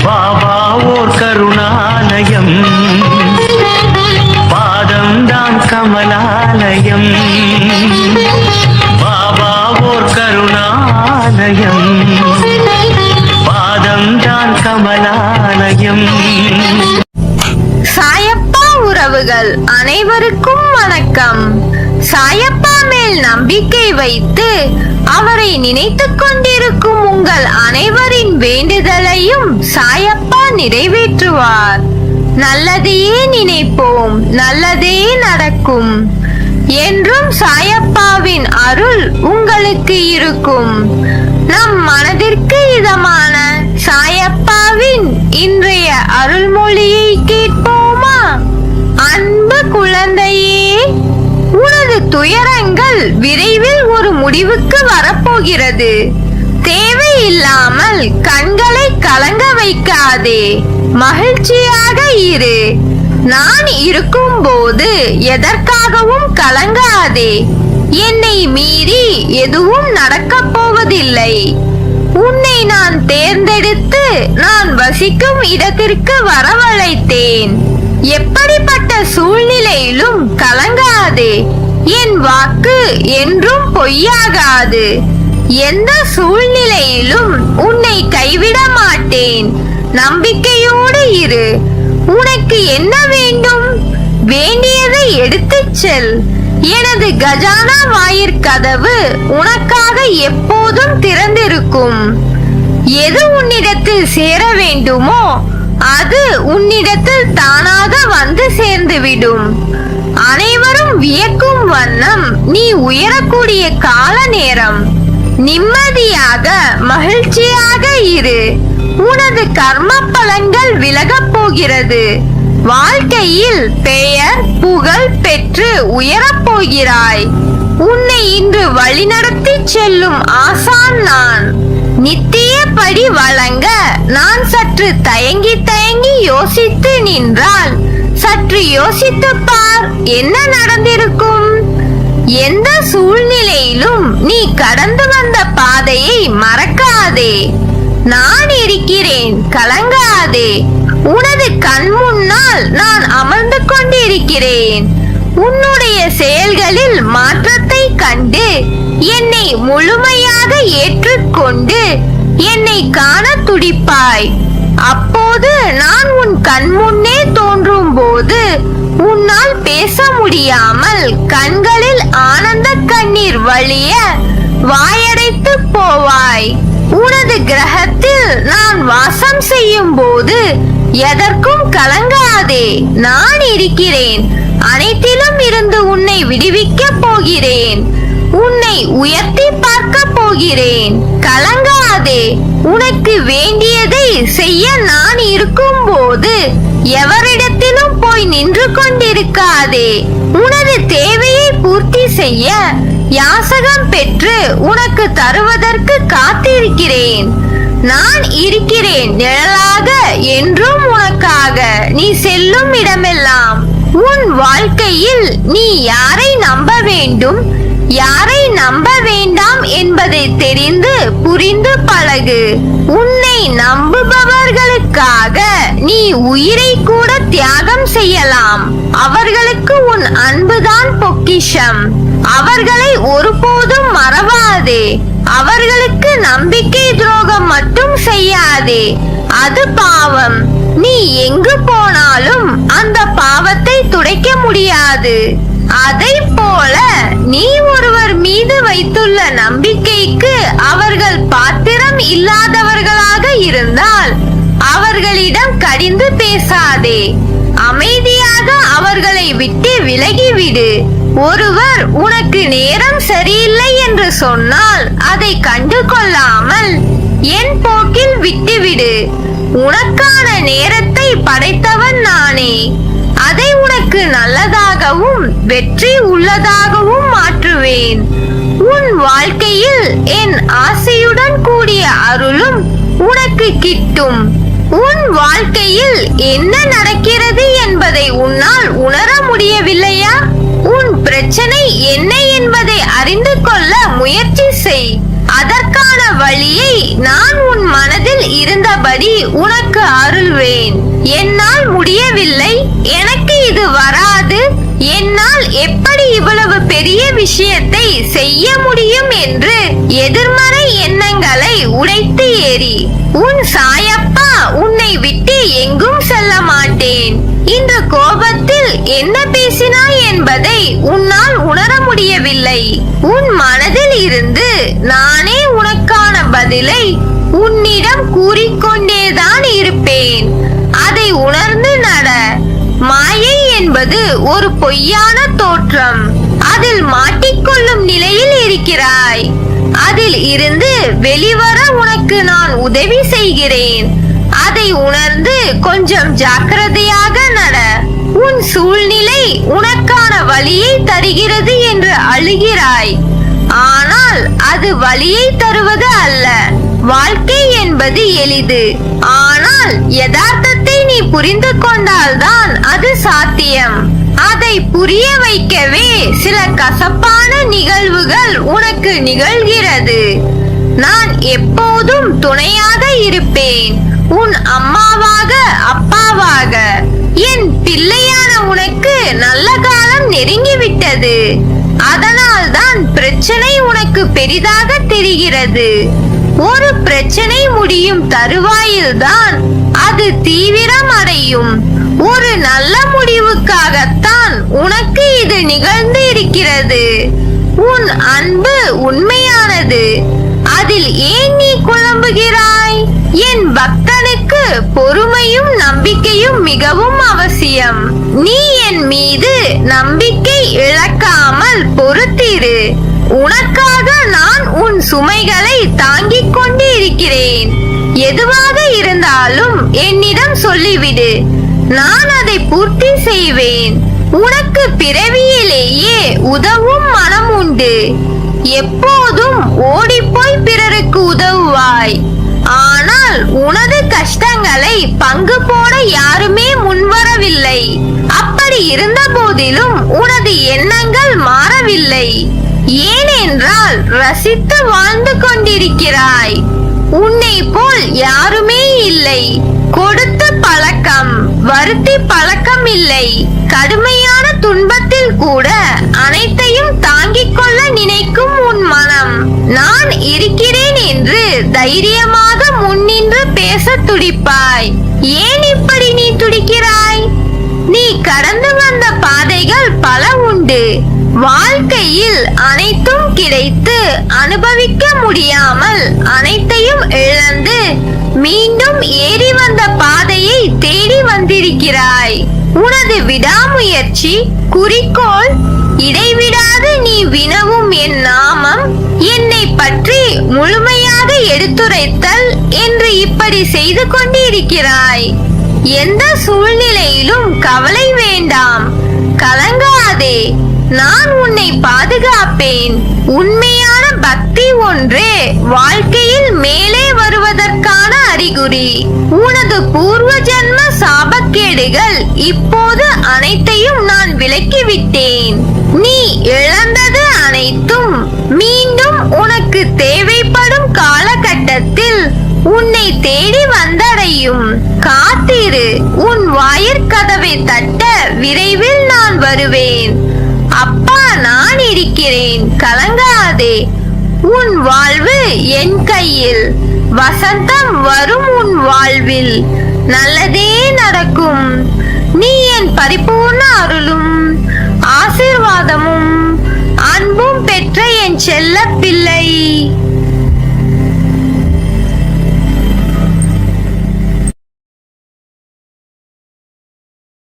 பாபா ஓர் கருணாலயம், பாதம்தான் கமலாலயம். பாபா ஓர் கருணாலயம், பாதம்தான் கமலாலயம். சாயப்பா உறவுகள் அனைவருக்கும் வணக்கம். சாயப்பா மேல் நம்பிக்கை வைத்து அவரை நினைத்துக் கொண்டிருக்கும் உங்கள் அனைவரின் வேண்டுதலையும் சாயப்பா நிறைவேற்றுவார். நல்லதையே நினைப்போம், நல்லதே நடக்கும். என்றும் சாயப்பாவின் அருள் உங்களுக்கு இருக்கும். நம் மனதிற்கு இதமான சாயப்பாவின் இன்றைய அருள்மொழியை கேட்போமா? அன்பு குழந்தையே, உனது துயரங்கள் விரைவில் ஒரு முடிவுக்கு வரப்போகிறது. தேவையில்லாமல் கண்களை கலங்க வைக்காதே, மகிழ்ச்சியாக இரு. நான் இருக்கும் போது எதற்காகவும் கலங்காதே. என்னை மீறி எதுவும் நடக்கப் போவதில்லை. உன்னை நான் தேர்ந்தெடுத்து நான் வசிக்கும் இடத்திற்கு வரவழைத்தேன். எப்படிப்பட்ட சூழ்நிலையிலும் கலங்காதே. என் வாக்கு என்றும் பொய்யாகாது. எந்த சூழ்நிலையிலும் உன்னை கைவிட மாட்டேன். நம்பிக்கையோடு இரு. உனக்கு என்ன வேண்டும்? வேண்டியதை எடுத்துச் செல். எனது கஜானா வாயிற்கதவு உனக்காக எப்போதும் திறந்திருக்கும். எது உன்னிடத்தில் சேர வேண்டுமோ அது உன்னிடத்தில் தானாக வந்து சேர்ந்துவிடும். அனைவரும் வியக்கும் வண்ணம் நீ உயரக்கூடிய கால நேரம். நிம்மதியாக மகிழ்ச்சியாக இரு. உனது கர்ம பலன்கள் விலகப் போகிறது. வாழ்க்கையில் பெயர் புகழ் பெற்று உயரப் போகிறாய். உன்னை இன்று வழிநடத்தி செல்லும் ஆசான் நான். நித்தியப்படி வழங்க நான் சற்று தயங்கி தயங்கி யோசித்து நின்றால் சற்று யோசித்து பார், என்ன நடந்திருக்கும்? எந்த சூழ்நிலையிலும் நீ கடந்து வந்த பாதையை மறக்காதே. நான் இருக்கிறேன், கலங்காதே. உனது கண் முன்னால் நான் அமர்ந்து கொண்டிருக்கிறேன். உன்னுடைய செயல்களில் மாற்றத்தை கண்டு என்னை முழுமையாக ஏற்றுக்கொண்டு என்னை காண துடிப்பாய். அப்போது நான் உன் கண் முன்னே தோன்றும் போது உன்னால் பேச முடியாமல் கண்களில் ஆனந்த கண்ணீர் வழிய வாயடைத்து போவாய். உனது கிரகத்தில் நான் வாசம் செய்யும் போது எதற்கும் கலங்காதே. நான் இருக்கிறேன். அனைத்திலும் இருந்து உன்னை விடுவிக்க போகிறேன். உன்னை உயர்த்தி பார்க்க போகிறேன். கலங்காதே. உனக்கு வேண்டியதை செய்ய நான் இருக்கும் போது எவரிடத்திலும் போய் நின்று கொண்டிருக்காதே. உனது தேவையை பூர்த்தி செய்ய யாசகம் பெற்று உனக்கு தருவதற்கு காத்திருக்கிறேன். நான் இருக்கிறேன் நிழலாக என்றும் உனக்காக. நீ செல்லும் இடமெல்லாம் உன் வாழ்க்கையில் நீ யாரை நம்ப வேண்டும், யாரை நம்ப வேண்டாம் என்பதை தெரிந்து புரிந்து பழகு. உன்னை நம்புபவர்களுக்காக நீ உயிரை கூட தியாகம் செய்யலாம். அவர்களுக்கு உன் அன்புதான் பொக்கிஷம். அவர்களை ஒருபோதும் மறவாதே. அவர்களுக்கு நம்பிக்கை துரோகம் மட்டும் செய்யாதே. அது பாவம். நீ எங்கு போனாலும் அந்த பாவத்தை துடைக்க முடியாது. அதை போல நீ ஒருவர் மீது வைத்துள்ள நம்பிக்கைக்கு அவர்கள் பாத்திரம் இல்லாதவர்களாக இருந்தால் அவர்களிடம் கடிந்து பேசாதே. அமைதியாக அவர்களை விட்டு விலகிவிடு. ஒருவர் உனக்கு நேரம் சரியில்லை என்று சொன்னால் அதை கண்டு கொள்ளாமல் என் போக்கில் விட்டுவிடு. உனக்கான நேரத்தை படைத்தவன் நானே. அதை உனக்கு நல்லதாகவும் வெற்றி உள்ளதாகவும் மாற்றுவேன். உன் வாழ்க்கையில் என் ஆசையுடன் கூடிய அருளும் உனக்கு கிட்டும். உன் வாழ்க்கையில் என்ன நடக்கிறது என்பதை உன்னால் உணர முடியவில்லையா? உன் பிரச்சனை என்ன என்பதை அறிந்து கொள்ள முயற்சி செய். அதற்கான வழியை நான் உன் மனதில் இருந்தபடி உனக்கு அருள்வேன். என்னால் முடியவில்லை, எனக்கு இது வராது, என்னால் எப்படி இவ்வளவு பெரிய விஷயத்தை செய்ய முடியும் என்று எதிர்மறை எண்ணங்களை உடைத்து எறி. உன் சாயப்பா உன்னை விட்டு எங்கும் செல்ல மாட்டேன். இந்த கோபத்தில் என்ன பேசினாய் என்பதை உன்னால் உணர முடியவில்லை. உன் மனதில் இருந்து நானே உனக்கான பதிலை உன்னிடம் கூறிக்கொண்டேதான் இருப்பேன். அதை உணர்ந்து நட. மாயை என்பது ஒரு பொய்யான தோற்றம். அதில் மாட்டிக்கொள்ளும் நிலையில் இருக்கிறாய். அதில் இருந்து வெளிவர உனக்கு நான் உதவி செய்கிறேன். அதை உணர்ந்து கொஞ்சம் ஜாக்கிரதையாக நட. உன் சூழ்நிலை உனக்கான வழியை தருகிறது என்று அழுகிறாய். ஆனால் அது வழியை தருவது அல்ல. வாழ்க்கை என்பது எளிது. ஆனால் யதார்த்தத்தை நீ புரிந்து கொண்டால்தான் அது சாத்தியம். அதை புரிய வைக்கவே சில கசப்பான நிகழ்வுகள் உனக்கு நிகழ்கிறது. நான் எப்போதும் துணையாக இருப்பேன். உன் அம்மாவாக, அப்பாவாக. என் பிள்ளையான உனக்கு நல்ல காலம் நெருங்கிவிட்டது. அதனால்தான் பிரச்சனை உனக்கு பெரிதாக தெரிகிறது. ஒரு பிரச்சனை முடியும் தருவாயில்தான் அது தீவிரம் அடையும். ஒரு நல்ல முடிவுக்காகத்தான் உனக்கு இது நிகழ்ந்து இருக்கிறது. உன் அன்பு உண்மையானது. அதில் ஏன் நீ குழம்புகிறாய்? என் பக்தனுக்கு பொறுமையும் நம்பிக்கையும் மிகவும் அவசியம். நீ என் மீது நம்பிக்கை இழக்காமல் பொறுத்திரு. உனக்காக நான் உன் சுமைகளை தாங்கிக் கொண்டு இருக்கிறேன். எதுவாக இருந்தாலும் என்னிடம் சொல்லிவிடு, நான் அதை பூர்த்தி செய்வேன். உனக்கு பிறவியிலேயே உதவும் மனம் உண்டு. எப்போதும் ஓடிப்போய் பிறருக்கு உதவுவாய். ஆனால் உனது கஷ்டங்களை பங்கு போட யாருமே முன்வரவில்லை. அப்படி இருந்த போதிலும் உனது எண்ணங்கள் மாறவில்லை. ஏனென்றால் ரசித்து வாழ்ந்து கொண்டிருக்கிறாய். உன்னை போல் யாருமே இல்லை. கொடுத்த பழக்கம், வருத்தி பழக்கம் இல்லை. கடுமையான துன்பத்தில் கூட அனைத்தையும் தாங்கிக் கொள்ள நினைக்கும் உன் மனம். நான் இருக்கிறேன் என்று தைரியமாக முன்னின்று பேச துடிப்பாய். ஏன் இப்படி நீ துடிக்கிறாய்? நீ கடந்து வந்த பாதைகள் பல உண்டு. வாழ்க்கையில் அனைத்தும் கிடைத்து அனுபவிக்க முடியாமல் அனைத்தையும் இழந்து மீண்டும் ஏறி வந்த பாதையை தேடி வந்திருக்கிறாய். உனது விடாமுயற்சி, குறிக்கோள், இடைவிடாது நீ வினவும் என் நாமம், என்னை பற்றி முழுமையாக எடுத்துரைத்தல் என்று இப்படி செய்து கொண்டிருக்கிறாய். எந்த சூழ்நிலையிலும் கவலை வேண்டாம், கலங்காதே. நான் உன்னை பாதுகாப்பேன். உண்மையான பக்தி ஒன்றே வாழ்க்கையில் மேலே வருவதற்கான அறிகுறி. உனது பூர்வ ஜென்ம சாபக்கேடுகள் இப்போது அனைத்தையும் நான் விலக்கிவிட்டேன். நீ இழந்தது அனைத்தும் மீண்டும் உனக்கு தேவைப்படும் காலகட்டத்தில் உன்னை தேடி வந்தடையும். காத்திரு. உன் வாயிற்கதவை தட்ட விரைவில் நான் வருவேன். அப்பா நான் இருக்கிறேன், கலங்காதே. உன் வாழ்வு என் கையில். வசந்தம் வரும் உன் வாழ்வில். நல்லதே நடக்கும். நீ என் பரிபூர்ண அருளும் ஆசீர்வாதமும் அன்பும் பெற்ற என் செல்ல பிள்ளை.